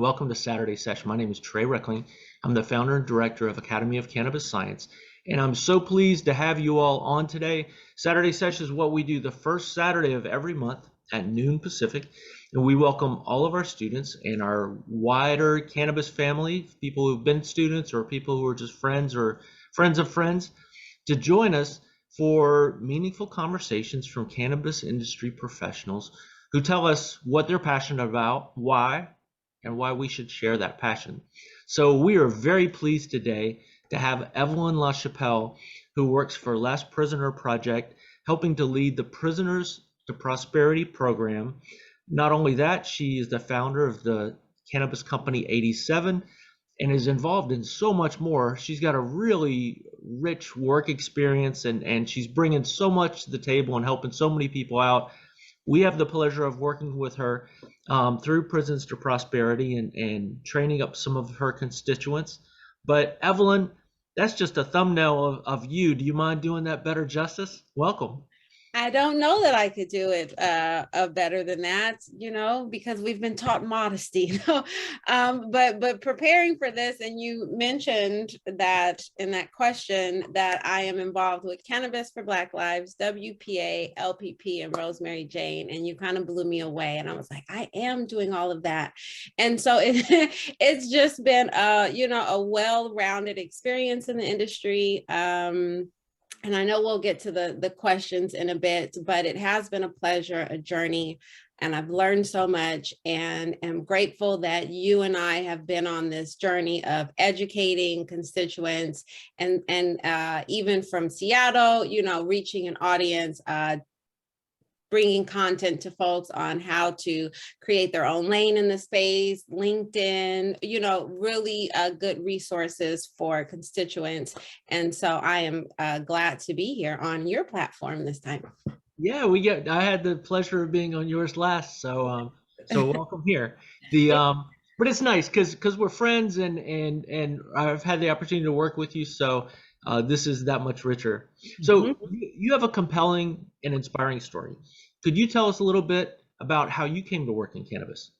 welcome to Saturday Session. My name is Trey Reckling. I'm the founder and director of Academy of Cannabis Science, and I'm so pleased to have you all on today. Saturday Session is what we do the first Saturday of every month at noon Pacific, and we welcome all of our students and our wider cannabis family, people who've been students or people who are just friends or friends of friends, to join us for meaningful conversations from cannabis industry professionals who tell us what they're passionate about, why, and why we should share that passion. So we are very pleased today to have Evelyn LaChapelle, who works for Last Prisoner Project, helping to lead the Prisoners to Prosperity program. Not only that, she is the founder of the cannabis company 87 and is involved in so much more. She's got a really rich work experience and she's bringing so much to the table and helping so many people out. We have the pleasure of working with her through Prisons to Prosperity and training up some of her constituents. But Evelyn, that's just a thumbnail of you. Do you mind doing that better justice? Welcome. I don't know that I could do it better than that, because we've been taught modesty. But preparing for this, and you mentioned that in that question that I am involved with Cannabis for Black Lives, WPA, LPP, and Rosemary Jane, and you kind of blew me away. And I was like, I am doing all of that, and so it's just been a well-rounded experience in the industry. And I know we'll get to the questions in a bit, but it has been a pleasure, a journey, and I've learned so much and am grateful that you and I have been on this journey of educating constituents and even from Seattle, reaching an audience, bringing content to folks on how to create their own lane in the space, LinkedIn, really good resources for constituents. And so I am glad to be here on your platform this time. Yeah, I had the pleasure of being on yours last, so welcome here. But it's nice because we're friends and I've had the opportunity to work with you, so this is that much richer. So you have a compelling and inspiring story. Could you tell us a little bit about how you came to work in cannabis?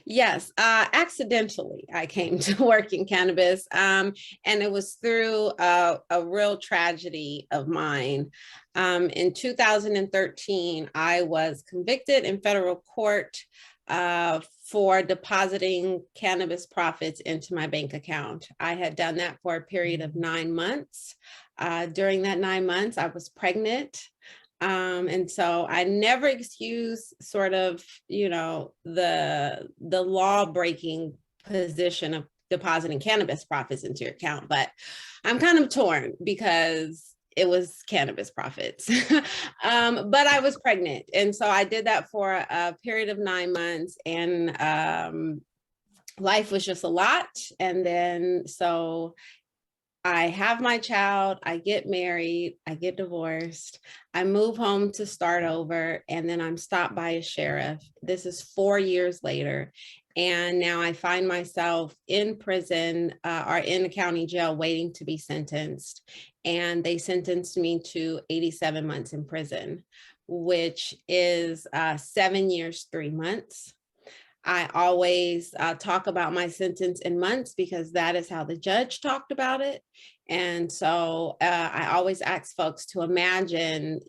Yes, accidentally I came to work in cannabis, and it was through a real tragedy of mine. In 2013, I was convicted in federal court for depositing cannabis profits into my bank account. I had done that for a period of 9 months. During that 9 months, I was pregnant. And so I never excuse sort of, the law breaking position of depositing cannabis profits into your account, but I'm kind of torn because it was cannabis profits. But I was pregnant. And so I did that for a period of 9 months, and life was just a lot. And then so I have my child, I get married, I get divorced, I move home to start over, and then I'm stopped by a sheriff. This is 4 years later. And now I find myself in prison or in the county jail waiting to be sentenced. And they sentenced me to 87 months in prison, which is 7 years, 3 months. I always talk about my sentence in months because that is how the judge talked about it. And so I always ask folks to imagine,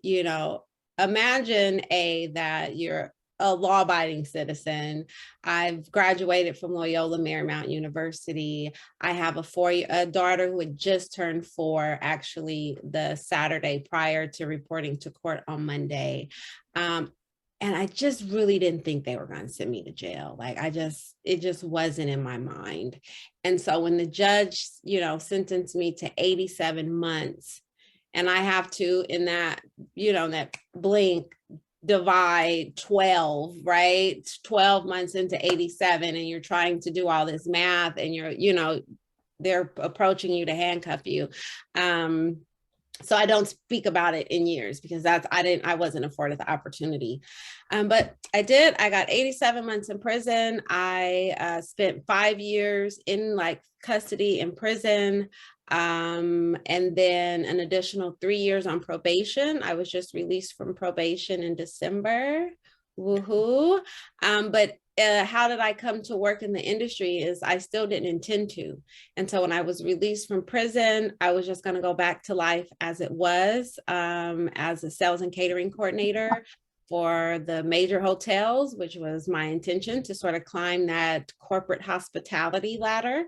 that you're a law-abiding citizen. I've graduated from Loyola Marymount University. I have a daughter who had just turned 4, actually the Saturday prior to reporting to court on Monday. And I just really didn't think they were going to send me to jail. It just wasn't in my mind. And so when the judge, sentenced me to 87 months, and I have to, in that, that blink, divide 12, right? 12 months into 87, and you're trying to do all this math, and they're approaching you to handcuff you. So I don't speak about it in years because I wasn't afforded the opportunity. But I did. I got 87 months in prison. I spent 5 years in custody in prison. And then an additional 3 years on probation. I was just released from probation in December. Woohoo. But how did I come to work in the industry is I still didn't intend to. And so when I was released from prison, I was just going to go back to life as it was, as a sales and catering coordinator for the major hotels, which was my intention to sort of climb that corporate hospitality ladder.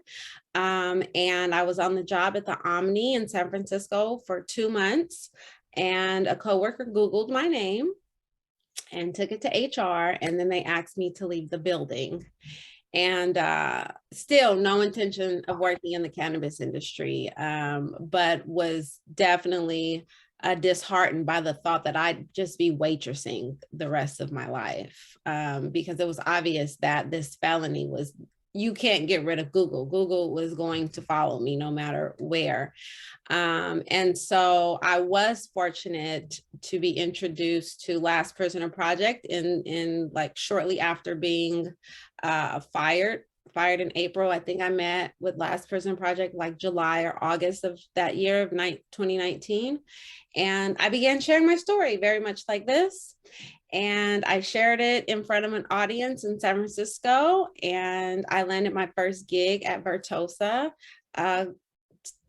And I was on the job at the Omni in San Francisco for 2 months. And a coworker Googled my name and took it to HR, and then they asked me to leave the building. And still no intention of working in the cannabis industry, but was definitely disheartened by the thought that I'd just be waitressing the rest of my life, because it was obvious that this felony was, you can't get rid of Google. Google was going to follow me no matter where. And so I was fortunate to be introduced to Last Prisoner Project in like shortly after being fired in April. I think I met with Last Prisoner Project like July or August of that year of 2019. And I began sharing my story very much like this. And I shared it in front of an audience in San Francisco. And I landed my first gig at Vertosa,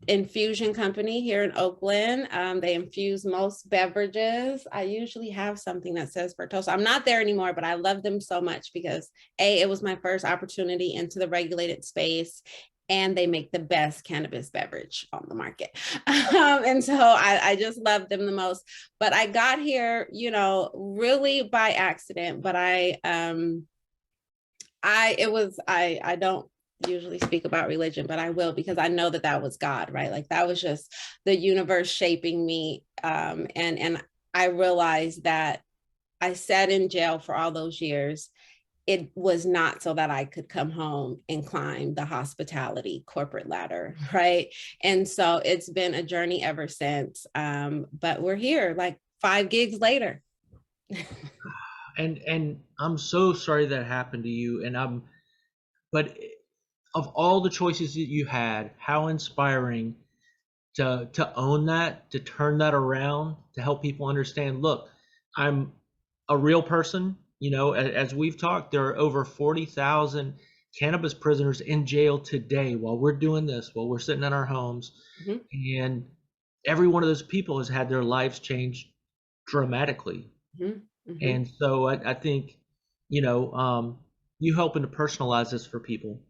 infusion company here in Oakland. They infuse most beverages. I usually have something that says Vertosa. I'm not there anymore, but I love them so much because it was my first opportunity into the regulated space, and they make the best cannabis beverage on the market. And so I just love them the most. But I got here, really by accident, but I don't usually speak about religion, but I will, because I know that that was God, right? Like that was just the universe shaping me. And I realized that I sat in jail for all those years. It was not so that I could come home and climb the hospitality corporate ladder, right? And so it's been a journey ever since. But we're here like 5 gigs later. And I'm so sorry that happened to you. But of all the choices that you had, how inspiring to own that, to turn that around, to help people understand, look, I'm a real person. As we've talked, there are over 40,000 cannabis prisoners in jail today while we're doing this, while we're sitting in our homes. Mm-hmm. And every one of those people has had their lives changed dramatically. Mm-hmm. Mm-hmm. And so I think, you helping to personalize this for people.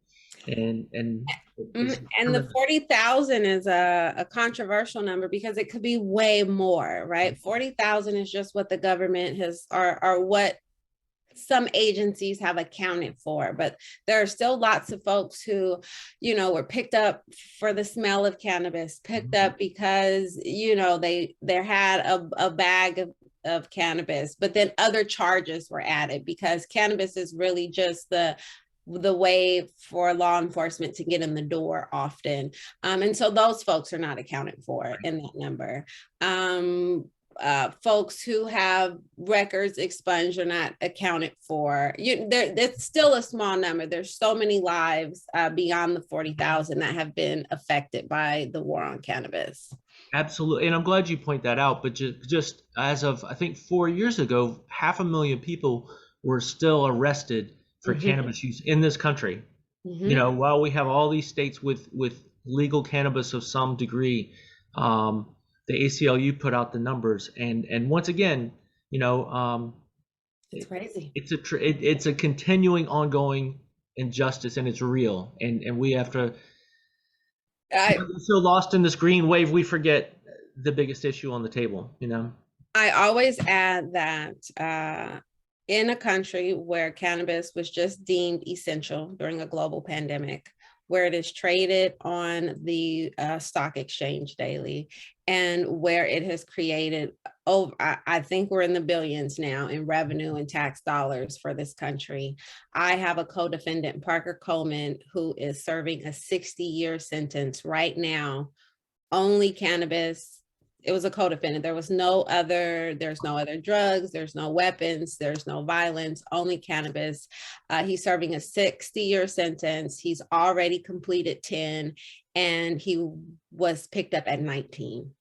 And the 40,000 is a controversial number because it could be way more, right? 40,000 is just what the government has, or what some agencies have accounted for, but there are still lots of folks who, were picked up for the smell of cannabis, picked up because, they had a bag of cannabis, but then other charges were added because cannabis is really just the way for law enforcement to get in the door often. And so those folks are not accounted for in that number. Folks who have records expunged are not accounted for. It's still a small number. There's so many lives beyond the 40,000 that have been affected by the war on cannabis. Absolutely. And I'm glad you point that out. But just as of, I think 4 years ago, 500,000 people were still arrested for mm-hmm. cannabis use in this country. Mm-hmm. While we have all these states with legal cannabis of some degree, the ACLU put out the numbers, and once again, it's crazy. It's a continuing, ongoing injustice, and it's real, and we have to. We're so lost in this green wave, we forget the biggest issue on the table. I always add that in a country where cannabis was just deemed essential during a global pandemic, where it is traded on the stock exchange daily, and where it has created over, I think we're in the billions now in revenue and tax dollars for this country. I have a co-defendant, Parker Coleman, who is serving a 60-year sentence right now, only cannabis. It was a co-defendant. There's no other drugs, there's no weapons, there's no violence, only cannabis. He's serving a 60-year sentence. He's already completed 10, and he was picked up at 19.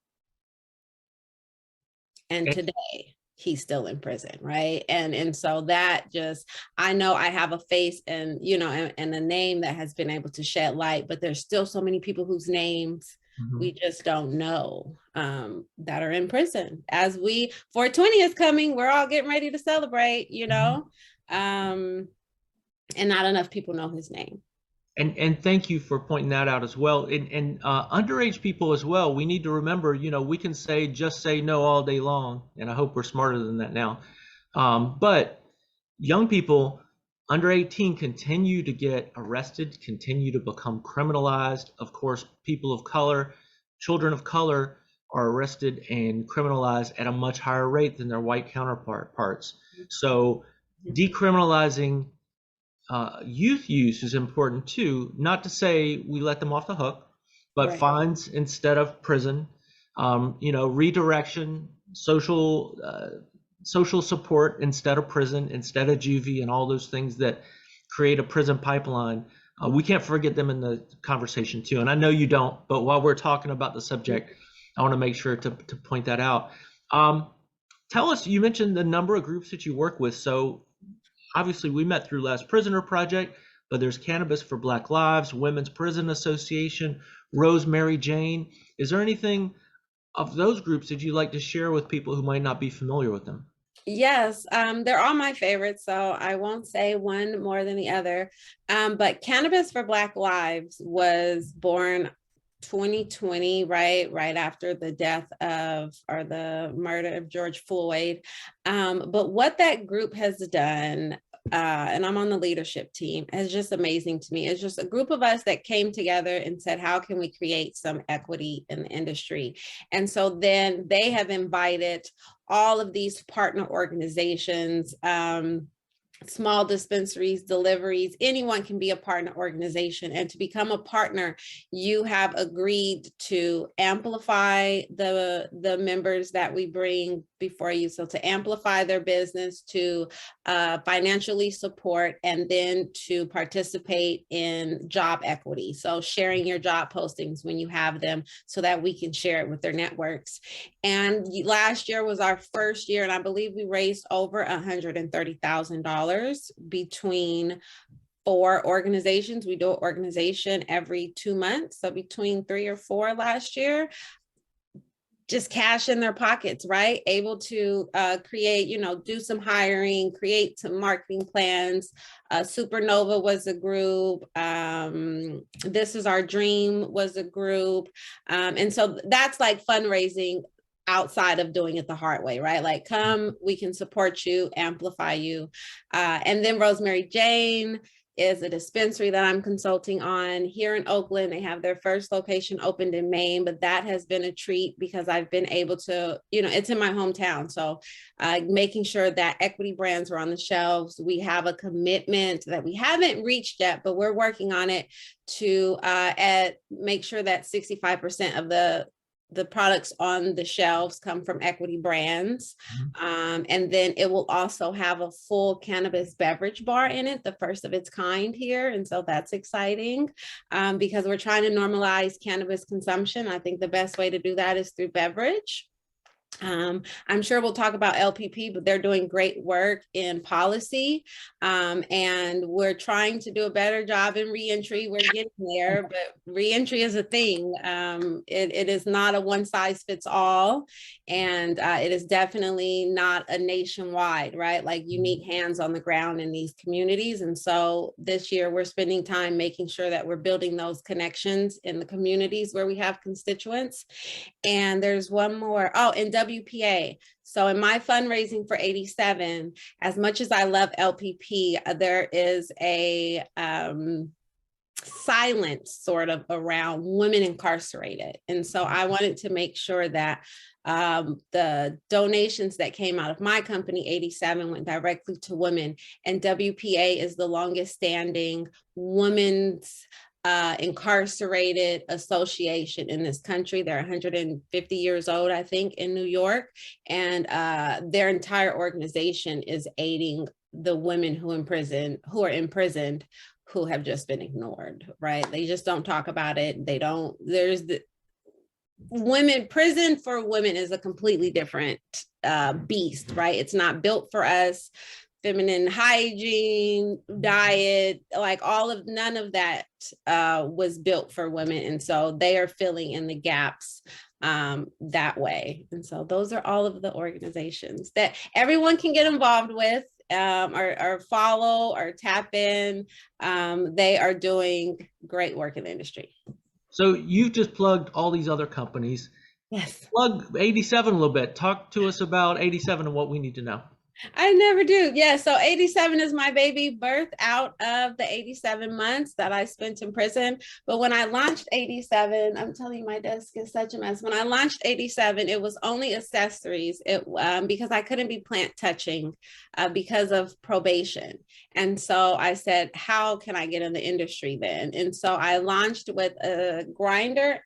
And today, he's still in prison, right? And so that just, I know I have a face and, you know, and a name that has been able to shed light, but there's still so many people whose names we just don't know, that are in prison. As 420 is coming, we're all getting ready to celebrate, you know, and not enough people know his name. And thank you for pointing that out as well. And underage people as well, we need to remember, you know, we can just say no all day long, and I hope we're smarter than that now. But young people under 18 continue to get arrested, continue to become criminalized. Of course, people of color, children of color are arrested and criminalized at a much higher rate than their white counterparts. So decriminalizing youth use is important too. Not to say we let them off the hook, but Right. fines instead of prison, you know, redirection, social support instead of prison, instead of juvie, and all those things that create a prison pipeline. We can't forget them in the conversation too. And I know you don't, but while we're talking about the subject, I want to make sure to point that out. Tell us, you mentioned the number of groups that you work with. So obviously we met through Last Prisoner Project, but there's Cannabis for Black Lives, Women's Prison Association, Rosemary Jane. Is there anything of those groups that you'd like to share with people who might not be familiar with them? Yes, they're all my favorites, so I won't say one more than the other. But Cannabis for Black Lives was born 2020, right after the death of, or the murder of George Floyd. But what that group has done, and I'm on the leadership team, is just amazing to me. It's just a group of us that came together and said, how can we create some equity in the industry? And so then they have invited all of these partner organizations, small dispensaries, deliveries, anyone can be a partner organization. And to become a partner, you have agreed to amplify the members that we bring before you. So to amplify their business, to financially support, and then to participate in job equity. So sharing your job postings when you have them so that we can share it with their networks. And last year was our first year, and I believe we raised over $130,000 between 4 organizations. We do an organization every 2 months. So between 3 or 4 last year, just cash in their pockets, right? Able to create, you know, do some hiring, create some marketing plans. Supernova was a group. This is Our Dream was a group. And so that's like fundraising outside of doing it the hard way, right? Like, come, we can support you, amplify you. And then Rosemary Jane is a dispensary that I'm consulting on here in Oakland. They have their first location opened in Maine, but that has been a treat because I've been able to, you know, it's in my hometown. So making sure that equity brands are on the shelves. We have a commitment that we haven't reached yet, but we're working on it to make sure that 65% of the products on the shelves come from equity brands. And then it will also have a full cannabis beverage bar in it, the first of its kind here. And so that's exciting because we're trying to normalize cannabis consumption. I think the best way to do that is through beverage. I'm sure we'll talk about LPP, but they're doing great work in policy. And we're trying to do a better job in reentry. We're getting there, but reentry is a thing. It is not a one size fits all. And it is definitely not a nationwide, right? Like, you need hands on the ground in these communities. And so this year we're spending time making sure that we're building those connections in the communities where we have constituents. And there's one more, in WPA. So in my fundraising for 87, as much as I love LPP, there is a silence sort of around women incarcerated. And so I wanted to make sure that the donations that came out of my company, 87, went directly to women. And WPA is the longest standing women's incarcerated association in this country. They're 150 years old, I think, in New York. And their entire organization is aiding the women who are imprisoned, who have just been ignored, right? They just don't talk about it. women, prison for women is a completely different beast, right? It's not built for us. Feminine hygiene, diet, like none of that was built for women. And so they are filling in the gaps that way. And so those are all of the organizations that everyone can get involved with, or follow or tap in. They are doing great work in the industry. So you've just plugged all these other companies. Yes. Plug 87 a little bit. Talk to us about 87 and what we need to know. I never do. Yeah. So 87 is my baby, birth out of the 87 months that I spent in prison. But when I launched 87, I'm telling you, my desk is such a mess. When I launched 87, it was only accessories because I couldn't be plant touching because of probation. And so I said, how can I get in the industry then? And so I launched with a grinder.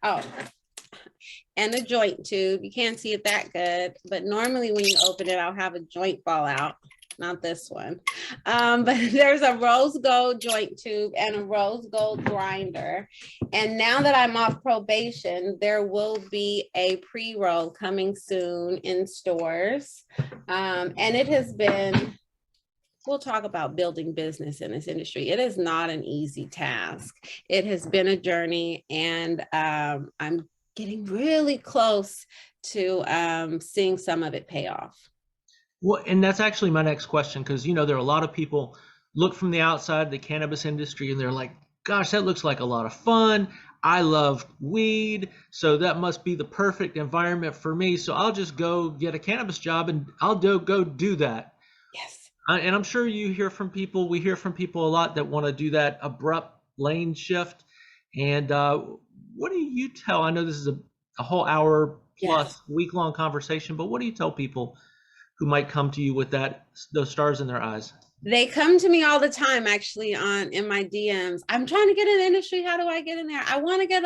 And a joint tube. You can't see it that good, but normally when you open it, I'll have a joint fall out. Not this one. But there's a rose gold joint tube and a rose gold grinder. And now that I'm off probation, there will be a pre-roll coming soon in stores. And it has been, we'll talk about building business in this industry. It is not an easy task. It has been a journey, and I'm getting really close to seeing some of it pay off. Well, and that's actually my next question, because there are a lot of people look from the outside the cannabis industry and they're like, gosh, that looks like a lot of fun. I love weed, so that must be the perfect environment for me. So I'll just go get a cannabis job and I'll go do that. Yes. And I'm sure we hear from people a lot that want to do that abrupt lane shift. And what do you tell? I know this is a whole hour plus week-long conversation, but what do you tell people who might come to you with those stars in their eyes? They come to me all the time, actually, in my DMs. I'm trying to get in the industry. How do I get in there? I want to get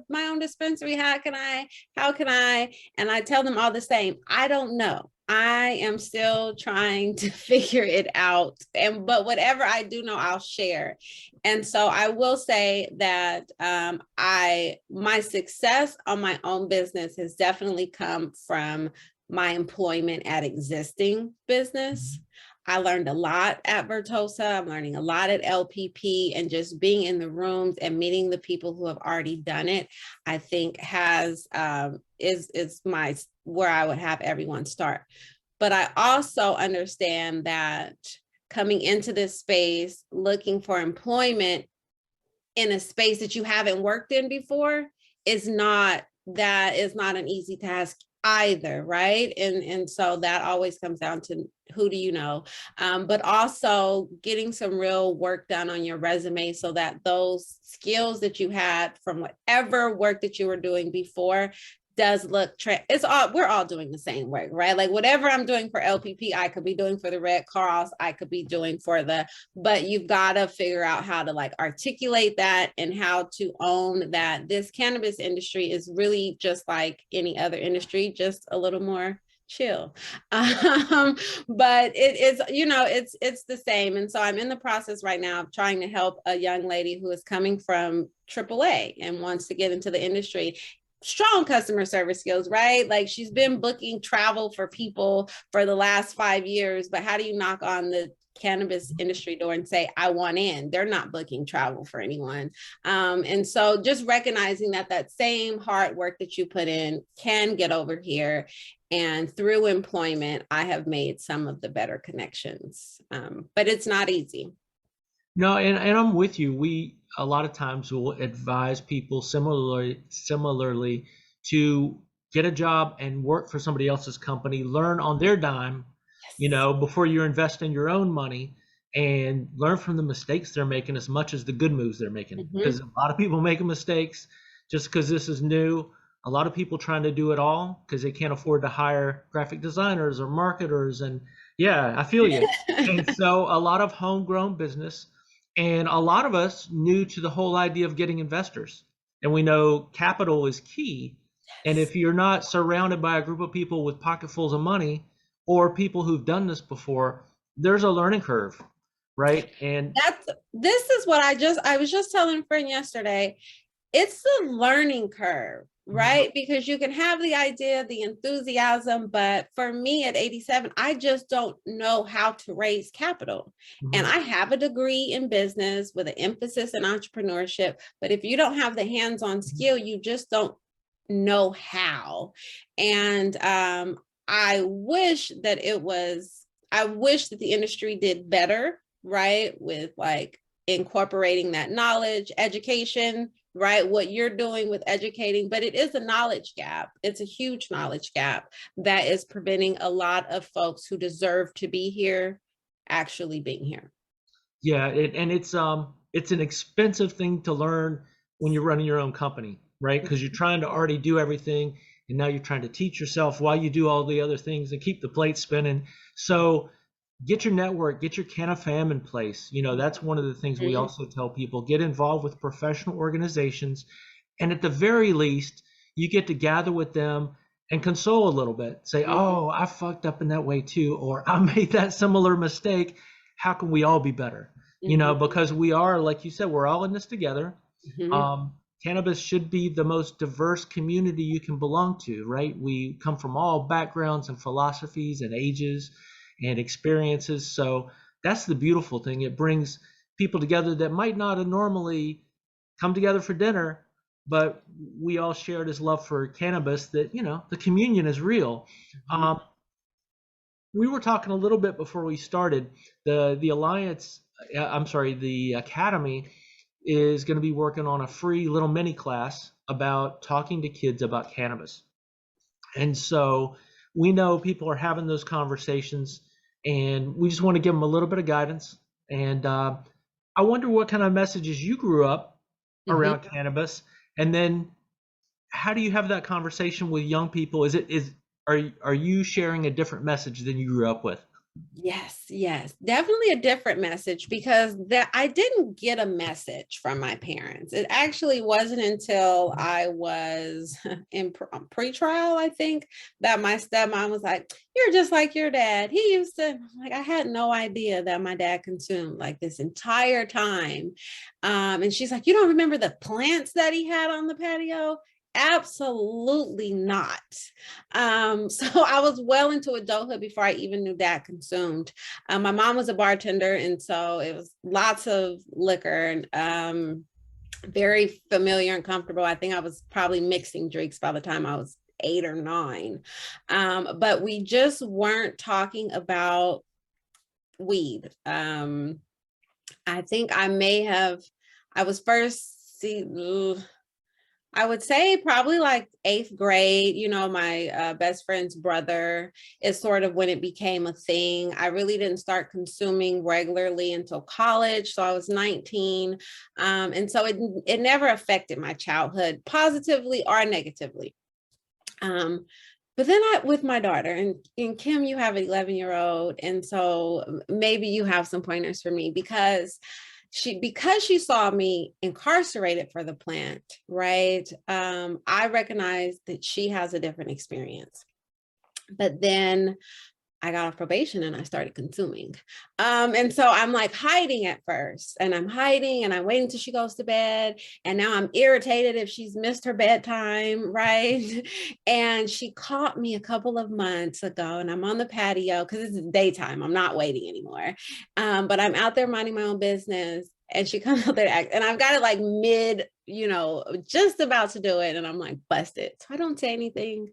my own dispensary. How can I? And I tell them all the same. I don't know. I am still trying to figure it out. But whatever I do know, I'll share. And so I will say that my success on my own business has definitely come from my employment at existing business. I learned a lot at Vertosa. I'm learning a lot at LPP, and just being in the rooms and meeting the people who have already done it, I think is where I would have everyone start. But I also understand that coming into this space, looking for employment in a space that you haven't worked in before is not an easy task either, right? And so that always comes down to who do you know, but also getting some real work done on your resume so that those skills that you had from whatever work that you were doing before does look, we're all doing the same work, right? Like whatever I'm doing for LPP, I could be doing for the Red Cross, I could be doing but you've got to figure out how to articulate that and how to own that this cannabis industry is really just like any other industry, just a little more chill. But it is, it's the same. And so I'm in the process right now of trying to help a young lady who is coming from AAA and wants to get into the industry. Strong customer service skills, right? Like she's been booking travel for people for the last 5 years, but how do you knock on the cannabis industry door and say, I want in? They're not booking travel for anyone. And so just recognizing that same hard work that you put in can get over here. And through employment, I have made some of the better connections, but it's not easy. No, and I'm with you. We a lot of times will advise people similarly to get a job and work for somebody else's company, learn on their dime, before you invest in your own money, and learn from the mistakes they're making as much as the good moves they're making. Because a lot of people making mistakes just because this is new. A lot of people trying to do it all because they can't afford to hire graphic designers or marketers. And yeah, I feel you. And so a lot of homegrown business. And a lot of us new to the whole idea of getting investors. And we know capital is key. And if you're not surrounded by a group of people with pocketfuls of money or people who've done this before, there's a learning curve, right? And this is what I was just telling a friend yesterday. It's the learning curve, right? Because you can have the idea, the enthusiasm, but for me at 87, I just don't know how to raise capital. And I have a degree in business with an emphasis in entrepreneurship, but if you don't have the hands-on skill, you just don't know how. And I wish that the industry did better, right? With like incorporating that knowledge, education, right? What you're doing with educating, but it is a knowledge gap. It's a huge knowledge gap that is preventing a lot of folks who deserve to be here actually being here. Yeah, it's an expensive thing to learn when you're running your own company, right? Because you're trying to already do everything, and now you're trying to teach yourself while you do all the other things and keep the plate spinning. So get your network, get your CannaFam in place. You know, that's one of the things we also tell people: get involved with professional organizations, and at the very least, you get to gather with them and console a little bit. Say, "Oh, I fucked up in that way too," or "I made that similar mistake. How can we all be better?" You know, because we are, like you said, we're all in this together. Cannabis should be the most diverse community you can belong to, right? We come from all backgrounds and philosophies and ages and experiences. So that's the beautiful thing. It brings people together that might not have normally come together for dinner, but we all share this love for cannabis, that, you know, the communion is real. We were talking a little bit before we started. The Alliance, I'm sorry, the Academy is going to be working on a free little mini class about talking to kids about cannabis. And so we know people are having those conversations, and we just want to give them a little bit of guidance. And I wonder what kind of messages you grew up around cannabis, and then how do you have that conversation with young people? Are you sharing a different message than you grew up with? Yes, definitely a different message, because that I didn't get a message from my parents. It actually wasn't until I was in pre-trial, I think, that my stepmom was like, "You're just like your dad. He used to," like, I had no idea that my dad consumed like this entire time. And she's like, "You don't remember the plants that he had on the patio?" Absolutely not. So I was well into adulthood before I even knew Dad consumed. My mom was a bartender, and so it was lots of liquor, and very familiar and comfortable. I think I was probably mixing drinks by the time I was 8 or 9. But we just weren't talking about weed. I think I was first, I would say probably like 8th grade. You know, my best friend's brother is sort of when it became a thing. I really didn't start consuming regularly until college. So I was 19. And so it never affected my childhood positively or negatively. But then with my daughter, and Kim, you have an 11-year-old. And so maybe you have some pointers for me, because she saw me incarcerated for the plant, right? I recognized that she has a different experience. But then I got off probation and I started consuming. And so I'm like hiding at first, and I'm hiding and I'm waiting till she goes to bed. And now I'm irritated if she's missed her bedtime, right? And she caught me a couple of months ago, and I'm on the patio because it's daytime. I'm not waiting anymore. But I'm out there minding my own business. And she comes out there to act, and I've got it like mid, just about to do it. And I'm like busted. So I don't say anything.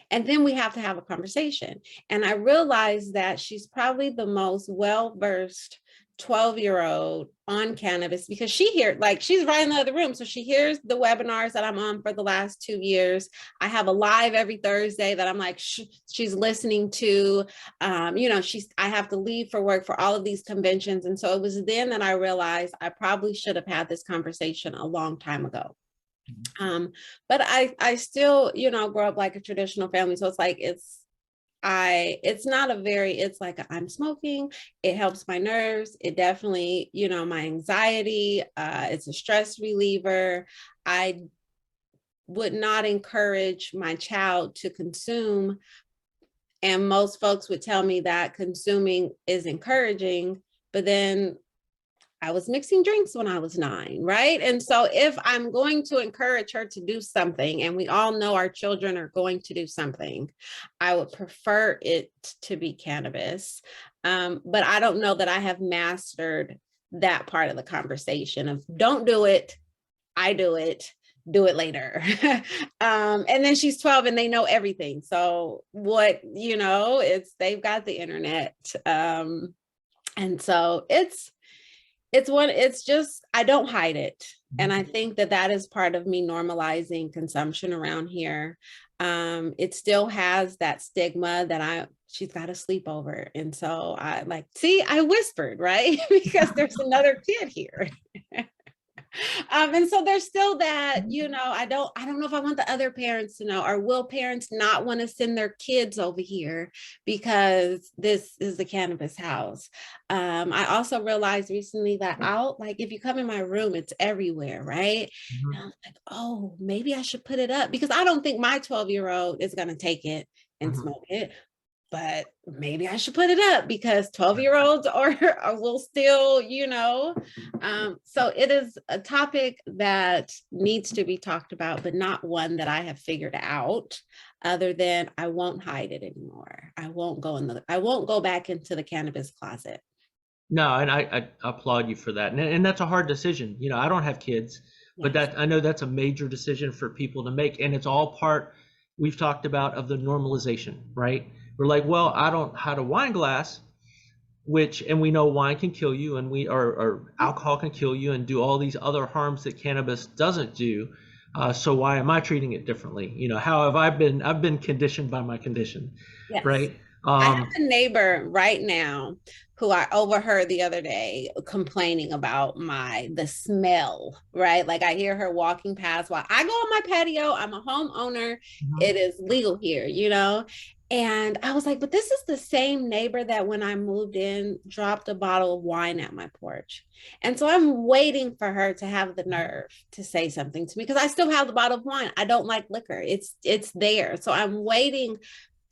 And then we have to have a conversation. And I realized that she's probably the most well-versed 12-year-old on cannabis, because she's right in the other room. So she hears the webinars that I'm on for the last 2 years. I have a live every Thursday that I'm like, she's listening to, I have to leave for work for all of these conventions. And so it was then that I realized I probably should have had this conversation a long time ago. But I still, grew up like a traditional family. So it's like, it's like I'm smoking. It helps my nerves. It definitely, my anxiety, it's a stress reliever. I would not encourage my child to consume. And most folks would tell me that consuming is encouraging, but then I was mixing drinks when I was 9, right? And so if I'm going to encourage her to do something, and we all know our children are going to do something, I would prefer it to be cannabis. But I don't know that I have mastered that part of the conversation of don't do it, I do it, do it later. And then she's 12 and they know everything. So what, they've got the internet. And so it's just, I don't hide it. And I think that is part of me normalizing consumption around here. It still has that stigma that she's got a sleepover. And so I I whispered, right? Because there's another kid here. And so there's still that, I don't know if I want the other parents to know, or will parents not want to send their kids over here because this is the cannabis house. I also realized recently that if you come in my room, it's everywhere, right? Mm-hmm. And I was like, oh, maybe I should put it up, because I don't think my 12-year-old is going to take it and smoke it. But maybe I should put it up because 12-year-olds will still, so it is a topic that needs to be talked about, but not one that I have figured out, other than I won't hide it anymore. I won't go back into the cannabis closet. No, and I applaud you for that. And that's a hard decision. I don't have kids, but I know that's a major decision for people to make. And it's all part, we've talked about, of the normalization, right? We're like, well, I don't have a wine glass, and we know wine can kill you, and or alcohol can kill you and do all these other harms that cannabis doesn't do. So why am I treating it differently? How have I've been conditioned by my condition, yes. Right? I have a neighbor right now who I overheard the other day complaining about the smell, right? Like I hear her walking past while I go on my patio. I'm a homeowner. Mm-hmm. It is legal here, And I was like, but this is the same neighbor that when I moved in, dropped a bottle of wine at my porch. And so I'm waiting for her to have the nerve to say something to me, because I still have the bottle of wine. I don't like liquor. It's there. So I'm waiting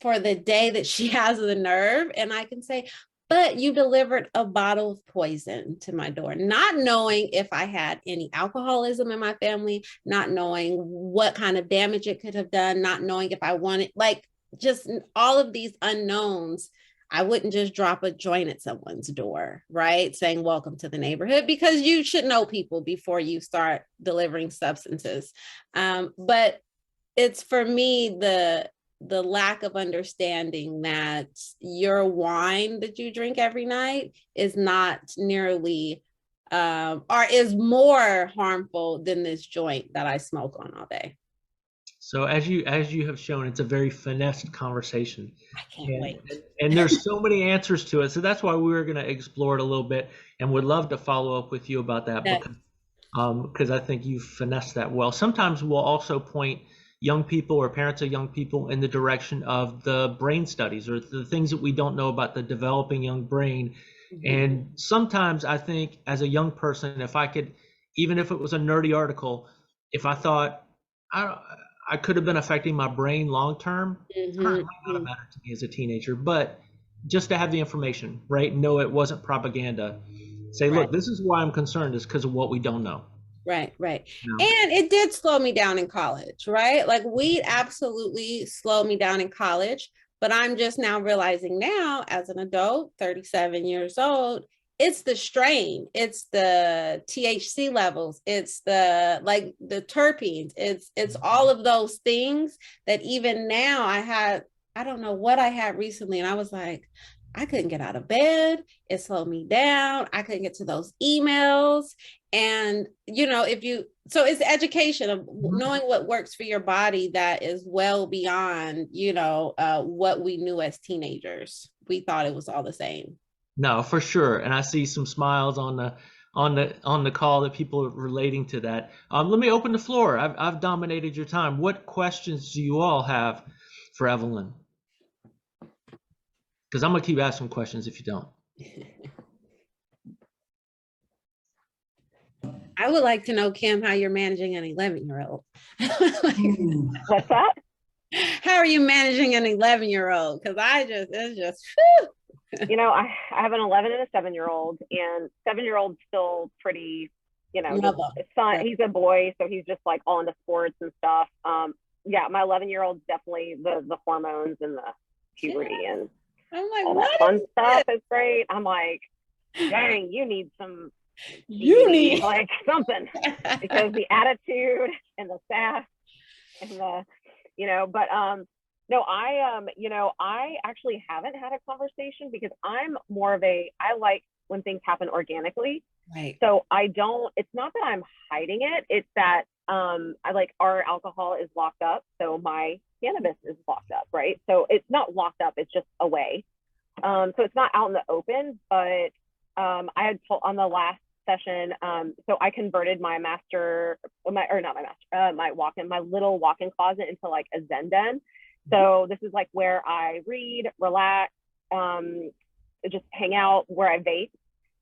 for the day that she has the nerve and I can say, but you delivered a bottle of poison to my door, not knowing if I had any alcoholism in my family, not knowing what kind of damage it could have done, not knowing if I wanted, just all of these unknowns. I wouldn't just drop a joint at someone's door, right? Saying, welcome to the neighborhood, because you should know people before you start delivering substances. But it's, for me, the lack of understanding that your wine that you drink every night is not nearly or is more harmful than this joint that I smoke on all day. So as you have shown, it's a very finessed conversation. I can't wait. And there's so many answers to it. So that's why we were going to explore it a little bit, and would love to follow up with you about that, because I think you finessed that well. Sometimes we'll also point young people or parents of young people in the direction of the brain studies or the things that we don't know about the developing young brain. Mm-hmm. And sometimes I think, as a young person, if I could, even if it was a nerdy article, if I thought I could have been affecting my brain long term, mm-hmm. It might not have mattered to me as a teenager, but just to have the information, right? Know it wasn't propaganda. Say, look, this is why I'm concerned, is because of what we don't know. Right. And it did slow me down in college, right? Like weed absolutely slowed me down in college, but I'm just now realizing now, as an adult, 37 years old, it's the strain, it's the THC levels, it's the terpenes, it's all of those things that even now I don't know what I had recently, and I was like, I couldn't get out of bed. It slowed me down. I couldn't get to those emails. And, so it's education of knowing what works for your body that is well beyond, what we knew as teenagers. We thought it was all the same. No, for sure. And I see some smiles on the call that people are relating to that. Let me open the floor. I've dominated your time. What questions do you all have for Evelyn? Because I'm going to keep asking questions if you don't. I would like to know, Kim, how you're managing an 11-year-old. What's that? How are you managing an 11-year-old? Because it's just, whew. You know, I have an 11 and a 7-year-old, and 7-year-old's still pretty, you know, son, he's a boy, so he's just like all into sports and stuff. Yeah, my 11-year-old's definitely the hormones and the puberty and I'm like, all what that fun is stuff is great. I'm like, dang, you need some, you need like something, because the attitude and the sass and the, you know, but no, you know, I actually haven't had a conversation because I'm more of I like when things happen organically. Right. So it's not that I'm hiding it. It's that I like, our alcohol is locked up. So my cannabis is locked up, right? So it's not locked up, it's just away. So it's not out in the open, but I had told on the last session, so I converted my little walk-in closet into like a Zen den. So this is like where I read, relax, just hang out, where I vape.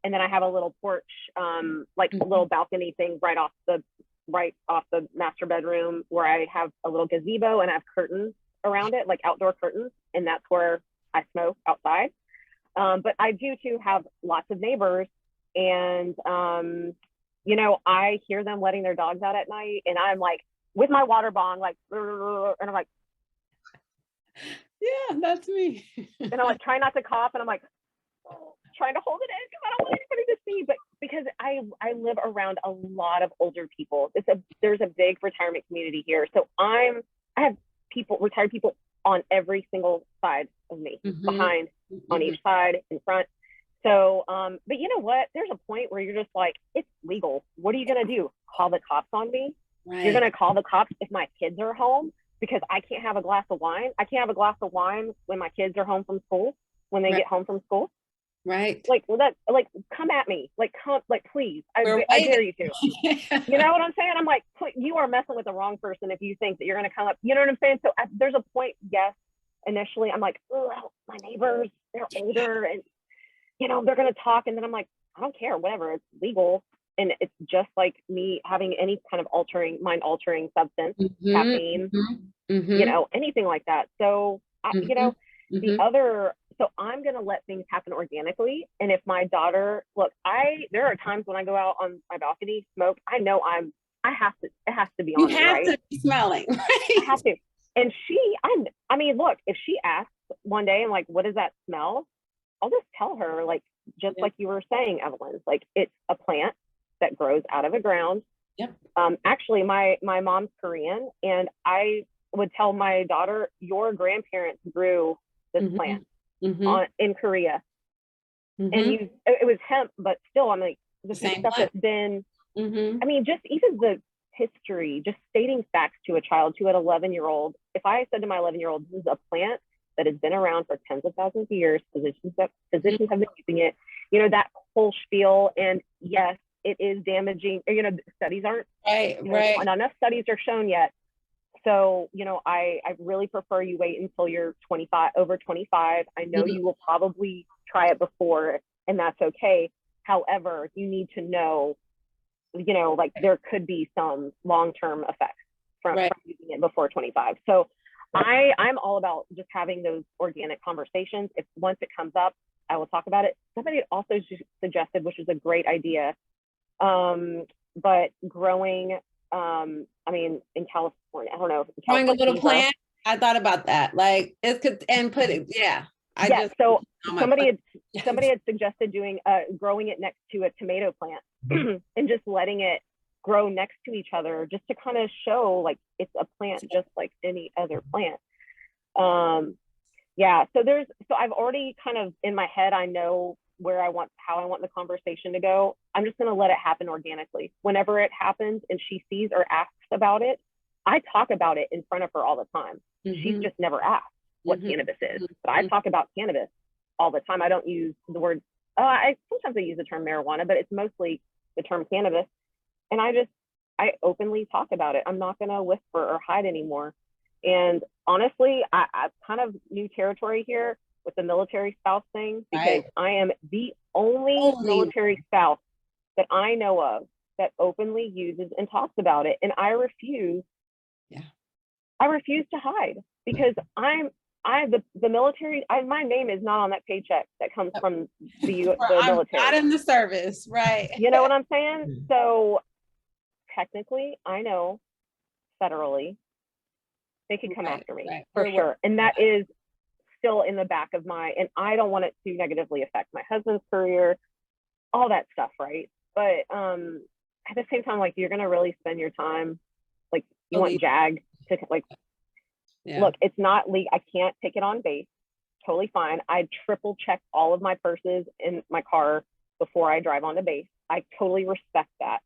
And then I have a little porch, like a little balcony thing right off the master bedroom, where I have a little gazebo and I have curtains around it, like outdoor curtains. And that's where I smoke outside. But I do too have lots of neighbors, and you know, I hear them letting their dogs out at night, and I'm like with my water bong, like, and I'm like, yeah, that's me. and I'm like trying not to cough, and I'm like trying to hold it in because I don't want anybody to see. But because I live around a lot of older people, there's a big retirement community here, so I have retired people on every single side of me, behind, on each side, in front. So, but you know what? There's a point where you're just like, it's legal. What are you going to do? Call the cops on me? Right. You're going to call the cops if my kids are home because I can't have a glass of wine? I can't have a glass of wine when my kids are home from school, when they get home from school? Right. Like, well, come at me. Like, please. I dare you to. You know what I'm saying? I'm like, you are messing with the wrong person if you think that you're going to come up. You know what I'm saying? So there's a point, yes, initially, I'm like, oh, my neighbors, they're older, and, you know, they're going to talk. And then I'm like, I don't care, whatever, it's legal. And it's just like me having any kind of mind-altering substance, caffeine, you know, anything like that. So, you know, so I'm going to let things happen organically. And if my daughter, there are times when I go out on my balcony, smoke, I know it has to be on. You have to be smelling, right? I have to. And I mean, look, if she asks one day and like, what does that smell? I'll just tell her, like, just like you were saying, Evelyn, like, it's a plant that grows out of the ground. Yep. Actually, my mom's Korean, and I would tell my daughter, your grandparents grew this plant in Korea. And it was hemp, but still, I'm like, this is stuff that's been, I mean, just even the history, just stating facts to a child, to an 11-year-old. If I said to my 11-year-old, this is a plant that has been around for tens of thousands of years, physicians have been using it, you know, that whole spiel. And yes, it is damaging, you know, studies aren't, not enough studies are shown yet. So, you know, I really prefer you wait until you're over 25. I know you will probably try it before, and that's okay. However, you need to know, you know, like, there could be some long-term effects from using it before 25. So I'm all about just having those organic conversations. If once it comes up, I will talk about it. Somebody also suggested, which is a great idea, but growing, I mean, in California, I don't know. Growing a little plant. I thought about that. Like, it could, and put it, so somebody had suggested doing, growing it next to a tomato plant and just letting it grow next to each other, just to kind of show like it's a plant just like any other plant. So I've already kind of in my head, I know how I want the conversation to go. I'm just going to let it happen organically. Whenever it happens and she sees or asks about it, I talk about it in front of her all the time. She's just never asked what cannabis is, but I talk about cannabis all the time. I don't use the word, sometimes I use the term marijuana, but it's mostly the term cannabis. And I openly talk about it. I'm not going to whisper or hide anymore. And honestly, I kind of new territory here with the military spouse thing, because I am the only military spouse that I know of that openly uses and talks about it. And I refuse to hide, because the military, my name is not on that paycheck that comes from the I'm military. not in the service, right? You know what I'm saying? So technically, I know federally they could come after me for sure, and that is still in the back of my, and I don't want it to negatively affect my husband's career, all that stuff, right? But at the same time, like, you're gonna really spend your time, like, you want JAG to, like, look, it's not legal. I can't take it on base. Totally fine. I triple check all of my purses in my car before I drive on the base. I totally respect that.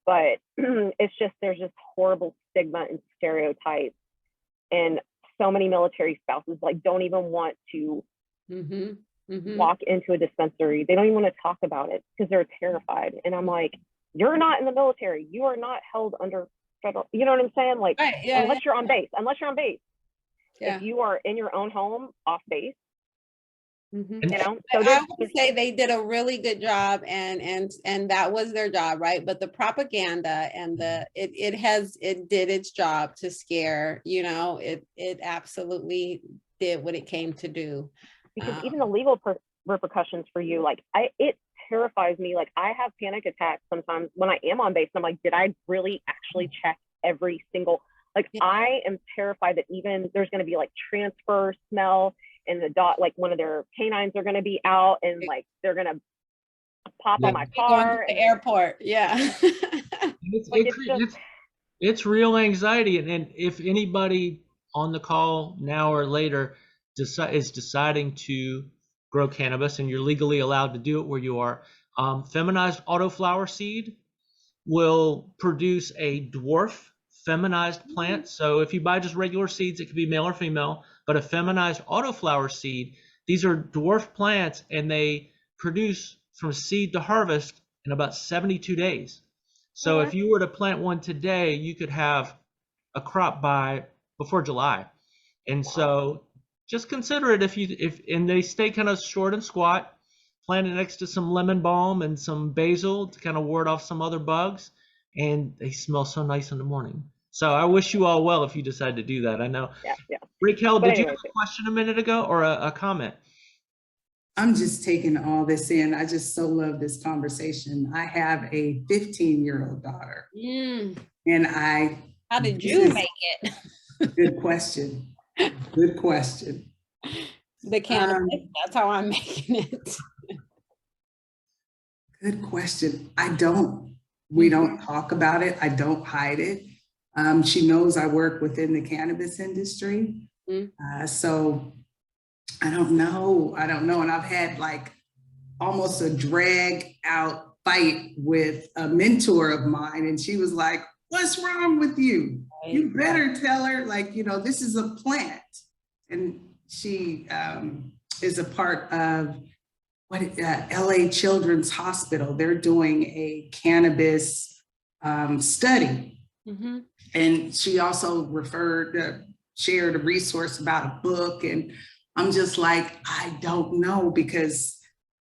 But it's just, there's just horrible stigma and stereotypes, and so many military spouses, like, don't even want to walk into a dispensary. They don't even want to talk about it because they're terrified. And I'm like, you're not in the military. You are not held under federal, you know what I'm saying? Like, unless you're on base, if you are in your own home off base, you know. So I would say they did a really good job, and that was their job, right? But the propaganda and it did its job to scare, you know, it absolutely did what it came to do. Because even the legal repercussions for you, like, it terrifies me. Like, I have panic attacks sometimes when I am on base. I'm like, did I really actually check every single, like, I am terrified that even there's going to be like transfer smell, and the dog, like, one of their canines are going to be out, and like they're going to pop on my car. The airport. It's real anxiety. And if anybody on the call now or later is deciding to grow cannabis, and you're legally allowed to do it where you are, feminized autoflower seed will produce a dwarf feminized plant. So if you buy just regular seeds, it could be male or female, but a feminized autoflower seed, these are dwarf plants, and they produce from seed to harvest in about 72 days. So if you were to plant one today, you could have a crop before July. And so just consider it and they stay kind of short and squat. Plant it next to some lemon balm and some basil to kind of ward off some other bugs, and they smell so nice in the morning. So I wish you all well if you decide to do that. I know. Raquel, did you have a question a minute ago or a comment? I'm just taking all this in. I just so love this conversation. I have a 15-year-old daughter. And how did you make it? Good question. Good question. The cannabis, that's how I'm making it. Good question. We don't talk about it. I don't hide it. She knows I work within the cannabis industry. So I don't know. And I've had like almost a drag out fight with a mentor of mine. And she was like, what's wrong with you? You better tell her, like, you know, this is a plant. And she is a part of LA Children's Hospital. They're doing a cannabis study. And she also shared a resource about a book. And I'm just like, I don't know, because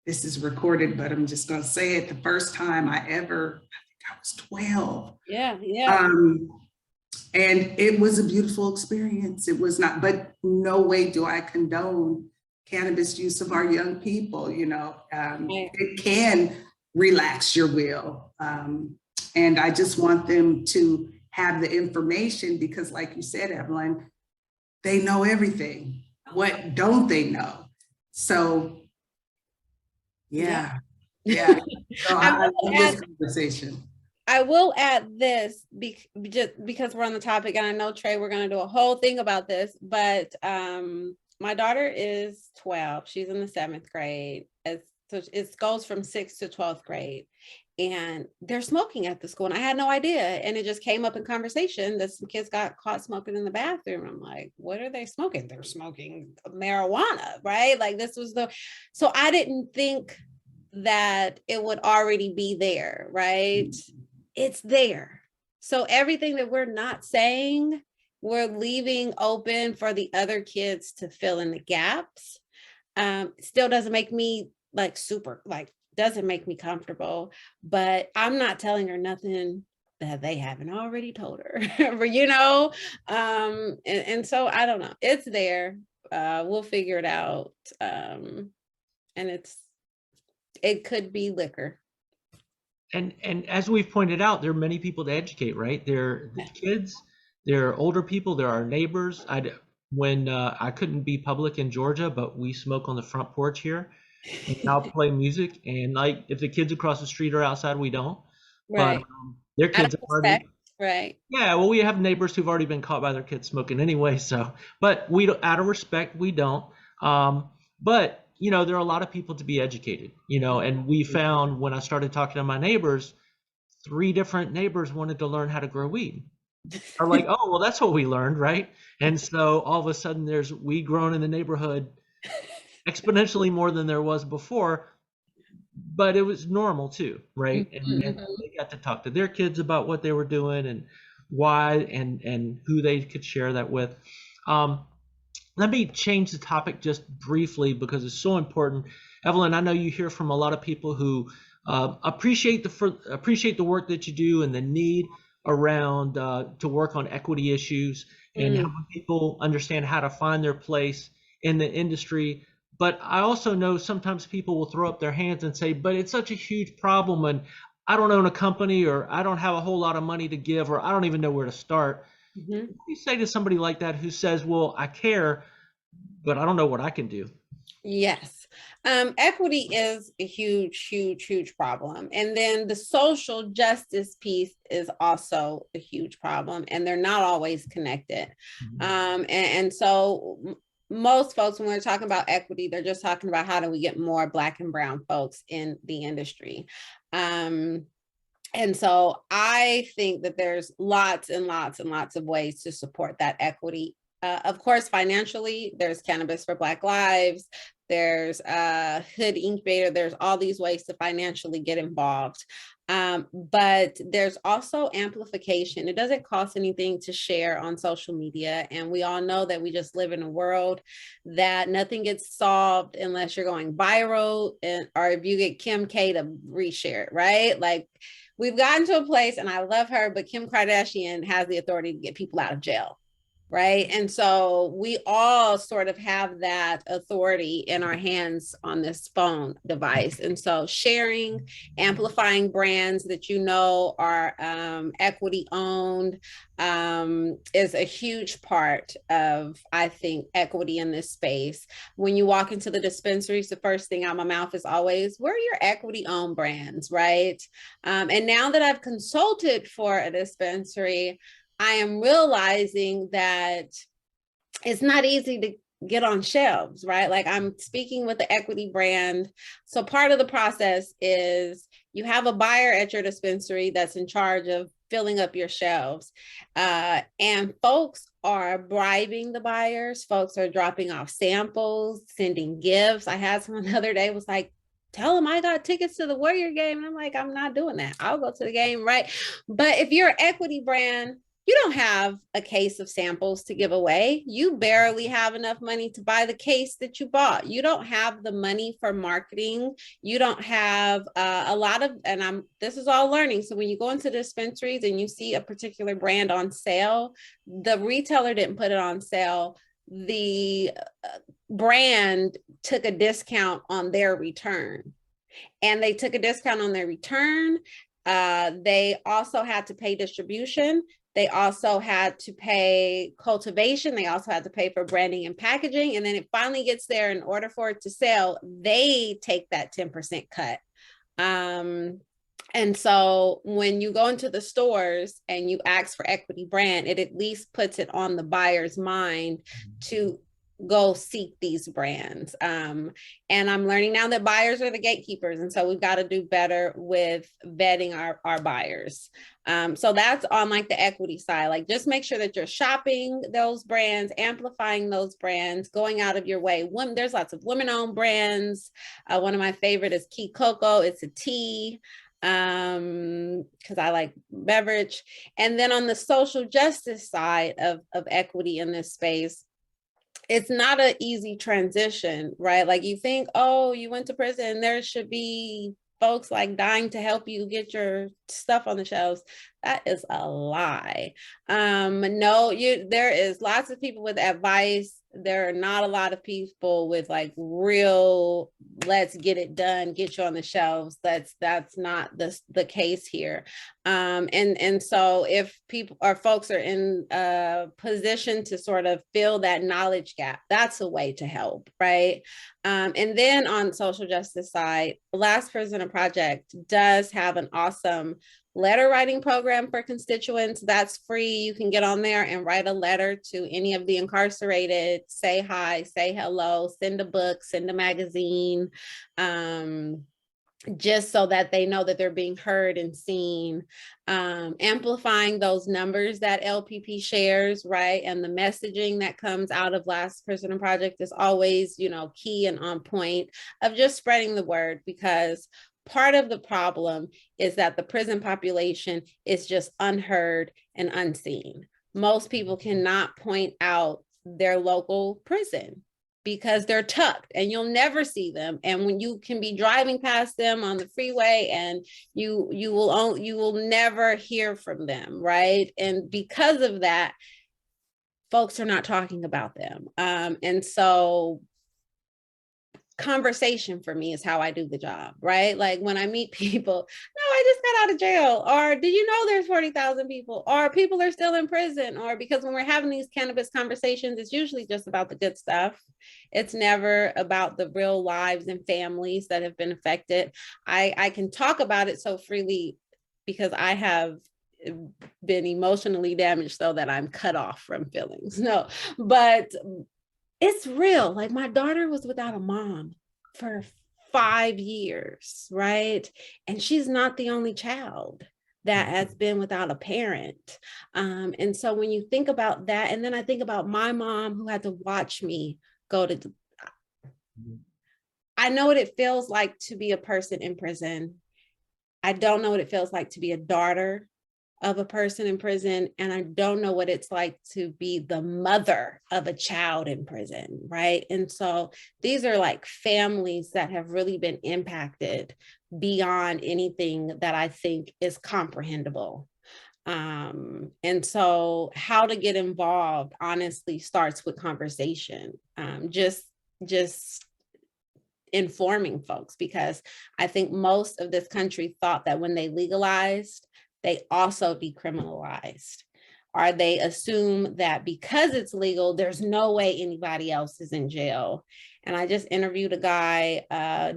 this is recorded, but I'm just going to say it. The first time I think I was 12. And it was a beautiful experience. It was not, but no way do I condone cannabis use of our young people. You know, it can relax your will. And I just want them to have the information, because like you said, Evelyn, they know everything. What don't they know? So, yeah. So I love this conversation. I will add this just because we're on the topic, and I know, Trey, we're going to do a whole thing about this, but my daughter is 12. She's in the 7th grade. So it goes from 6th to 12th grade, and they're smoking at the school. And I had no idea. And it just came up in conversation that some kids got caught smoking in the bathroom. I'm like, what are they smoking? They're smoking marijuana, right? Like, this was so I didn't think that it would already be there, right? It's there. So everything that we're not saying, we're leaving open for the other kids to fill in the gaps. Still doesn't make me doesn't make me comfortable, but I'm not telling her nothing that they haven't already told her, you know? And so I don't know, it's there. We'll figure it out. And it could be liquor. And as we've pointed out, there are many people to educate, right? There are the kids, there are older people, there are neighbors. When I couldn't be public in Georgia, but we smoke on the front porch here, and I'll play music. And like, if the kids across the street are outside, we don't. But Right. their Out kids of have already. respect, right. Yeah, well, we have neighbors who've already been caught by their kids smoking anyway. So, but we don't, out of respect, we don't. But there are a lot of people to be educated. And we found when I started talking to my neighbors, 3 different neighbors wanted to learn how to grow weed. Are like, oh, well, that's what we learned, right? And so all of a sudden, there's weed grown in the neighborhood exponentially more than there was before. But it was normal too, right? And they got to talk to their kids about what they were doing and why and who they could share that with. Let me change the topic just briefly because it's so important. Evelyn, I know you hear from a lot of people who appreciate the work that you do and the need around to work on equity issues and helping people understand how to find their place in the industry. But I also know sometimes people will throw up their hands and say, but it's such a huge problem and I don't own a company, or I don't have a whole lot of money to give, or I don't even know where to start. What do you say to somebody like that who says, well, I care, but I don't know what I can do? Yes. Equity is a huge, huge, huge problem. And then the social justice piece is also a huge problem, and they're not always connected. And so most folks, when we're talking about equity, they're just talking about how do we get more Black and brown folks in the industry. And so I think that there's lots and lots and lots of ways to support that equity. Of course, financially, there's Cannabis for Black Lives, there's Hood Incubator, there's all these ways to financially get involved. But there's also amplification. It doesn't cost anything to share on social media. And we all know that we just live in a world that nothing gets solved unless you're going viral, or if you get Kim K to reshare it, right? Like, we've gotten to a place, and I love her, but Kim Kardashian has the authority to get people out of jail. Right. And so we all sort of have that authority in our hands on this phone device. And so sharing, amplifying brands that are equity owned is a huge part of, I think, equity in this space. When you walk into the dispensaries, the first thing out my mouth is always, where are your equity owned brands? Right. And now that I've consulted for a dispensary, I am realizing that it's not easy to get on shelves, right? Like, I'm speaking with the equity brand. So part of the process is you have a buyer at your dispensary that's in charge of filling up your shelves. And folks are bribing the buyers. Folks are dropping off samples, sending gifts. I had someone the other day was like, tell them I got tickets to the Warrior game. And I'm like, I'm not doing that. I'll go to the game, right? But if you're an equity brand, you don't have a case of samples to give away. You barely have enough money to buy the case that you bought. You don't have the money for marketing. You don't have a lot of, and this is all learning. So when you go into dispensaries and you see a particular brand on sale, the retailer didn't put it on sale. The brand took a discount on their return, and they took a discount on their return. They also had to pay distribution. They also had to pay cultivation. They also had to pay for branding and packaging. And then it finally gets there. In order for it to sell, they take that 10% cut. And so when you go into the stores and you ask for equity brand, it at least puts it on the buyer's mind to go seek these brands. And I'm learning now that buyers are the gatekeepers. And so we've got to do better with vetting our buyers. So that's on like the equity side. Like, just make sure that you're shopping those brands, amplifying those brands, going out of your way. There's lots of women-owned brands. One of my favorite is Key Cocoa. It's a tea, because I like beverage. And then on the social justice side of equity in this space, it's not an easy transition, right? Like, you think, oh, you went to prison, there should be folks like dying to help you get your stuff on the shelves. That is a lie. No, there is lots of people with advice. There are not a lot of people with like real, let's get it done, get you on the shelves. That's not the case here. And so if people or folks are in a position to sort of fill that knowledge gap, that's a way to help, right? And then on social justice side, Last Prisoner Project does have an awesome letter writing program for constituents. That's free. You can get on there and write a letter to any of the incarcerated, say hi, say hello, send a book, send a magazine, just so that they know that they're being heard and seen. Amplifying those numbers that LPP shares, right? And the messaging that comes out of Last Prisoner Project is always, key and on point of just spreading the word, because part of the problem is that the prison population is just unheard and unseen. Most people cannot point out their local prison because they're tucked and you'll never see them. And when you can be driving past them on the freeway and you will never hear from them, right? And because of that, folks are not talking about them. And so conversation for me is how I do the job, right? Like when I meet people, no, I just got out of jail, or did you know there's 40,000 people, or people are still in prison, or because when we're having these cannabis conversations, it's usually just about the good stuff. It's never about the real lives and families that have been affected. I can talk about it so freely because I have been emotionally damaged so that I'm cut off from feelings. No, but it's real. Like my daughter was without a mom for 5 years, right? And she's not the only child that has been without a parent. And so when you think about that, and then I think about my mom who had to watch me go to, I know what it feels like to be a person in prison. I don't know what it feels like to be a daughter of a person in prison. And I don't know what it's like to be the mother of a child in prison, right? And so these are like families that have really been impacted beyond anything that I think is comprehensible. And so how to get involved honestly starts with conversation, just informing folks, because I think most of this country thought that when they legalized, they also decriminalized, or they assume that because it's legal, there's no way anybody else is in jail. And I just interviewed a guy,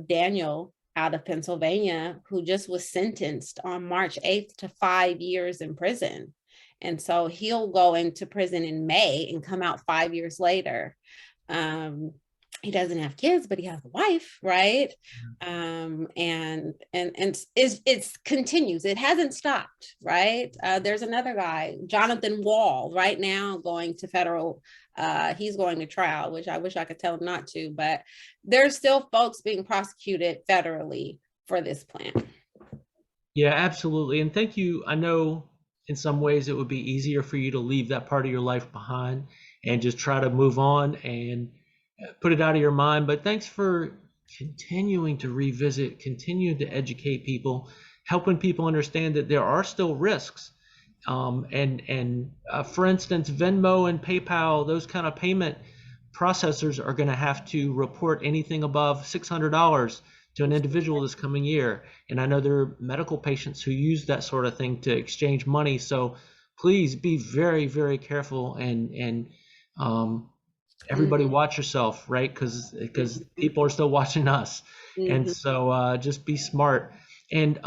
Daniel, out of Pennsylvania, who just was sentenced on March 8th to 5 years in prison. And so he'll go into prison in May and come out 5 years later. He doesn't have kids, but he has a wife, right? And it's continues. It hasn't stopped, right? There's another guy, Jonathan Wall, right now going to federal. He's going to trial, which I wish I could tell him not to, but there's still folks being prosecuted federally for this plan. Yeah, absolutely. And thank you. I know in some ways it would be easier for you to leave that part of your life behind and just try to move on and put it out of your mind, but thanks for continuing to revisit, continuing to educate people, helping people understand that there are still risks. For instance, Venmo and PayPal, those kind of payment processors are going to have to report anything above $600 to an individual this coming year. And I know there are medical patients who use that sort of thing to exchange money. So please be very, very careful and everybody watch yourself, right? Because people are still watching us. And so just be smart. And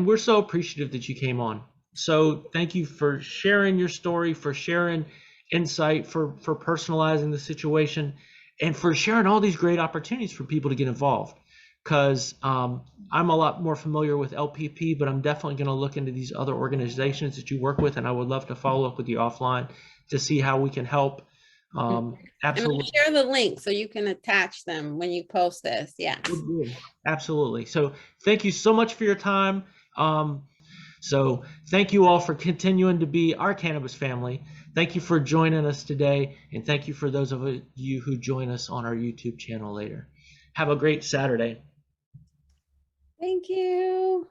we're so appreciative that you came on. So thank you for sharing your story, for sharing insight, for personalizing the situation, and for sharing all these great opportunities for people to get involved. Because I'm a lot more familiar with LPP, but I'm definitely going to look into these other organizations that you work with, and I would love to follow up with you offline to see how we can help. Absolutely. And share the link so you can attach them when you post this. Yes. Absolutely. So thank you so much for your time. So thank you all for continuing to be our cannabis family. Thank you for joining us today. And thank you for those of you who join us on our YouTube channel later. Have a great Saturday. Thank you.